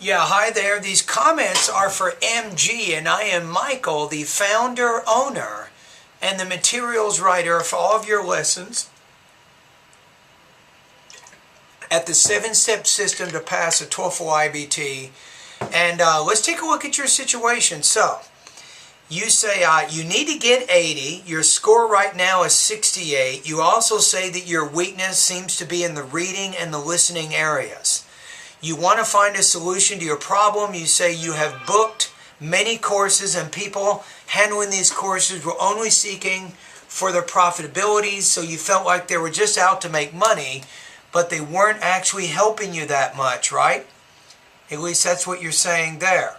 Yeah, hi there. These comments are for MG, and I am Michael, the founder, owner, and the materials writer for all of your lessons at the 7-step system to pass a TOEFL IBT. And let's take a look at your situation. So, you say you need to get 80. Your score right now is 68. You also say that your weakness seems to be in the reading and the listening areas. You want to find a solution to your problem. You say you have booked many courses and people handling these courses were only seeking for their profitability, so you felt like they were just out to make money, but they weren't actually helping you that much, right? At least that's what you're saying there.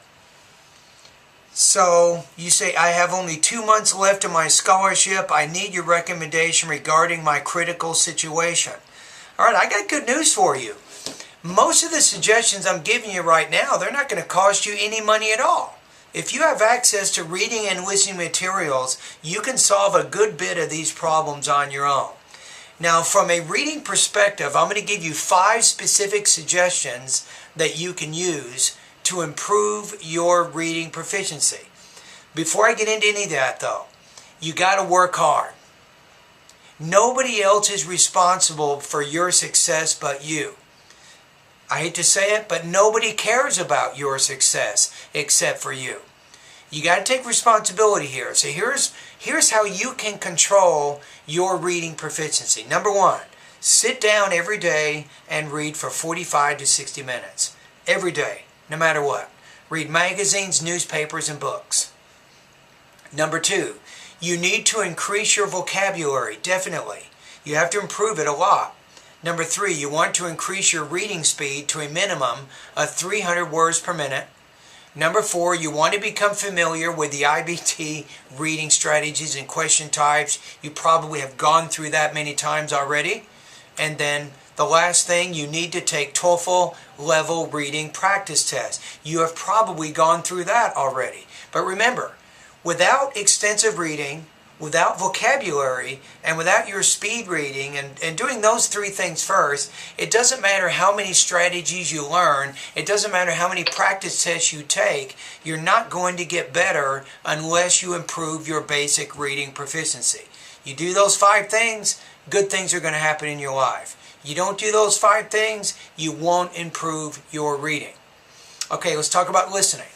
So you say, I have only 2 months left of my scholarship. I need your recommendation regarding my critical situation. All right, I got good news for you. Most of the suggestions I'm giving you right now, they're not going to cost you any money at all. If you have access to reading and listening materials, you can solve a good bit of these problems on your own. Now, from a reading perspective, I'm going to give you 5 specific suggestions that you can use to improve your reading proficiency. Before I get into any of that, though, you got to work hard. Nobody else is responsible for your success but you. I hate to say it, but nobody cares about your success except for you. You got to take responsibility here. So here's how you can control your reading proficiency. Number 1, sit down every day and read for 45 to 60 minutes. Every day, no matter what. Read magazines, newspapers, and books. Number 2, you need to increase your vocabulary, definitely. You have to improve it a lot. Number 3, you want to increase your reading speed to a minimum of 300 words per minute. Number 4, you want to become familiar with the IBT reading strategies and question types. You probably have gone through that many times already. And then the last thing, you need to take TOEFL level reading practice test. You have probably gone through that already. But remember, without extensive reading, without vocabulary, and without your speed reading, and doing those 3 things first, it doesn't matter how many strategies you learn, it doesn't matter how many practice tests you take, you're not going to get better unless you improve your basic reading proficiency. You do those 5 things, good things are going to happen in your life. You don't do those 5 things, you won't improve your reading. Okay, let's talk about listening.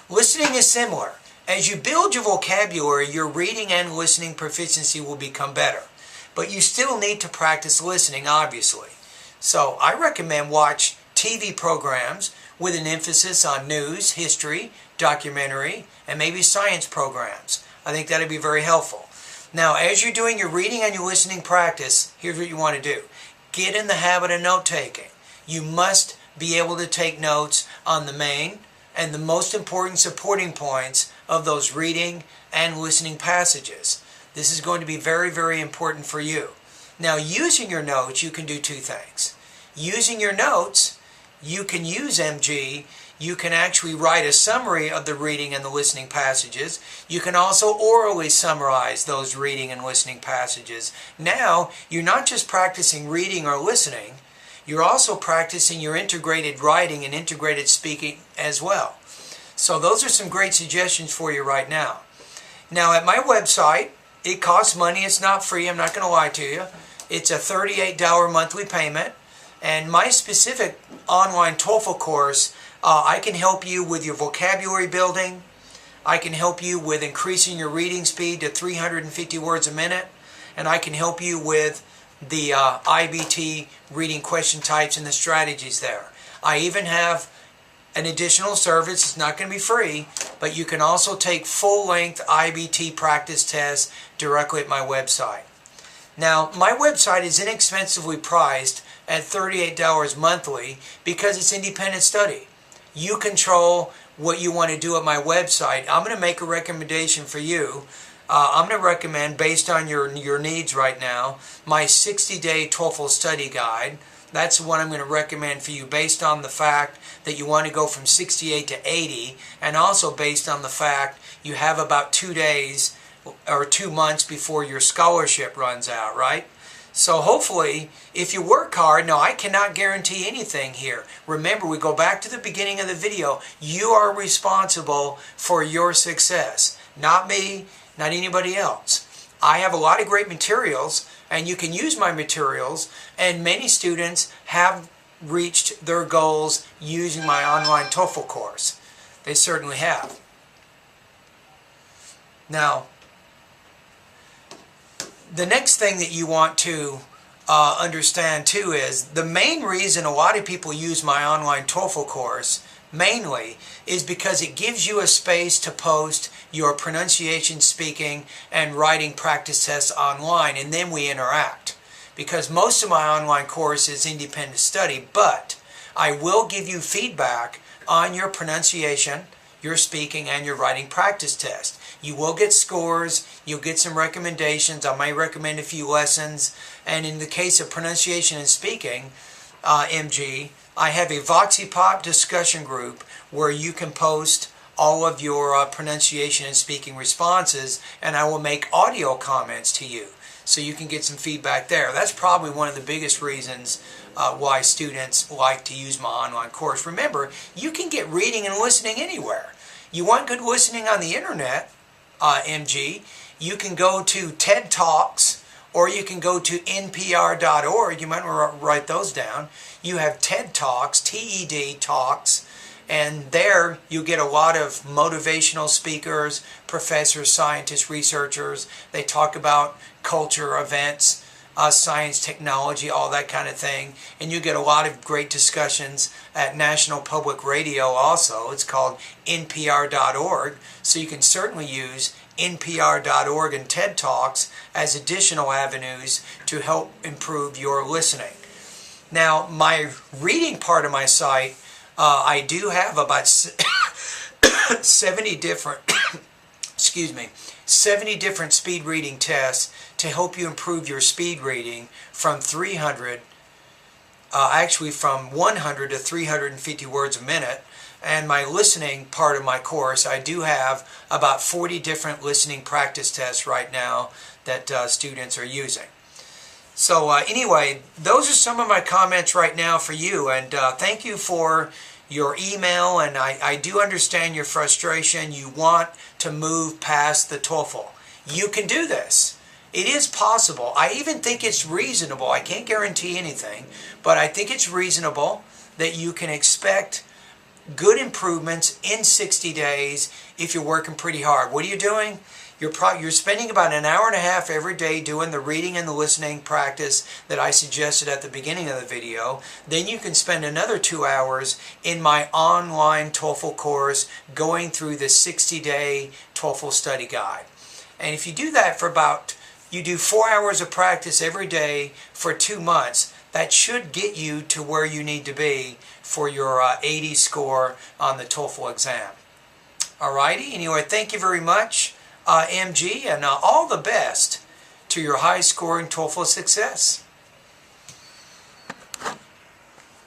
Listening is similar. As you build your vocabulary, your reading and listening proficiency will become better. But you still need to practice listening, obviously. So I recommend watch TV programs with an emphasis on news, history, documentary, and maybe science programs. I think that would be very helpful. Now, as you're doing your reading and your listening practice, here's what you want to do. Get in the habit of note-taking. You must be able to take notes on the main and the most important supporting points of those reading and listening passages. This is going to be very, very important for you. Now, using your notes, you can do 2 things. Using your notes, you can use MG. You can actually write a summary of the reading and the listening passages. You can also orally summarize those reading and listening passages. Now, you're not just practicing reading or listening, you're also practicing your integrated writing and integrated speaking as well. So those are some great suggestions for you right now. Now at my website, it costs money. It's not free. I'm not going to lie to you. It's a $38 monthly payment. And my specific online TOEFL course, I can help you with your vocabulary building. I can help you with increasing your reading speed to 350 words a minute. And I can help you with the IBT reading question types and the strategies there. I even have an additional service. It's not going to be free, but you can also take full-length IBT practice tests directly at my website. Now, my website is inexpensively priced at $38 monthly because it's independent study. You control what you want to do at my website. I'm going to make a recommendation for you. I'm going to recommend, based on your needs right now, my 60-day TOEFL study guide. That's what I'm going to recommend for you based on the fact that you want to go from 68 to 80, and also based on the fact you have about 2 days or 2 months before your scholarship runs out, right? So hopefully, if you work hard, now I cannot guarantee anything here. Remember, we go back to the beginning of the video. You are responsible for your success. Not me, not anybody else. I have a lot of great materials, and you can use my materials, and many students have reached their goals using my online TOEFL course. They certainly have. Now, the next thing that you want to understand too is the main reason a lot of people use my online TOEFL course mainly is because it gives you a space to post your pronunciation, speaking, and writing practice tests online, and then we interact. Because most of my online course is independent study, but I will give you feedback on your pronunciation, your speaking, and your writing practice test. You will get scores, you'll get some recommendations, I may recommend a few lessons, and in the case of pronunciation and speaking, MG, I have a Voxy Pop discussion group where you can post all of your pronunciation and speaking responses, and I will make audio comments to you so you can get some feedback there. That's probably one of the biggest reasons why students like to use my online course. Remember, you can get reading and listening anywhere. You want good listening on the internet, MG, you can go to TED Talks, or you can go to npr.org. You might want to write those down. You have TED Talks, TED Talks, and there you get a lot of motivational speakers, professors, scientists, researchers. They talk about culture, events, science, technology, all that kind of thing. And you get a lot of great discussions at National Public Radio also. It's called npr.org. So you can certainly use npr.org and TED Talks as additional avenues to help improve your listening. Now, my reading part of my site, I do have about 70 different, 70 different speed reading tests to help you improve your speed reading from 300, actually from 100 to 350 words a minute. And my listening part of my course, I do have about 40 different listening practice tests right now that students are using. So anyway, those are some of my comments right now for you, and thank you for your email, and I do understand your frustration. You want to move past the TOEFL. You can do this. It is possible. I even think it's reasonable. I can't guarantee anything, but I think it's reasonable that you can expect good improvements in 60 days if you're working pretty hard. What are you doing? You're spending about an hour and a half every day doing the reading and the listening practice that I suggested at the beginning of the video. Then you can spend another 2 hours in my online TOEFL course going through the 60-day TOEFL study guide. And if you do that for you do 4 hours of practice every day for 2 months, that should get you to where you need to be for your 80 score on the TOEFL exam. Alrighty, anyway, thank you very much, MG, and all the best to your high-scoring TOEFL success.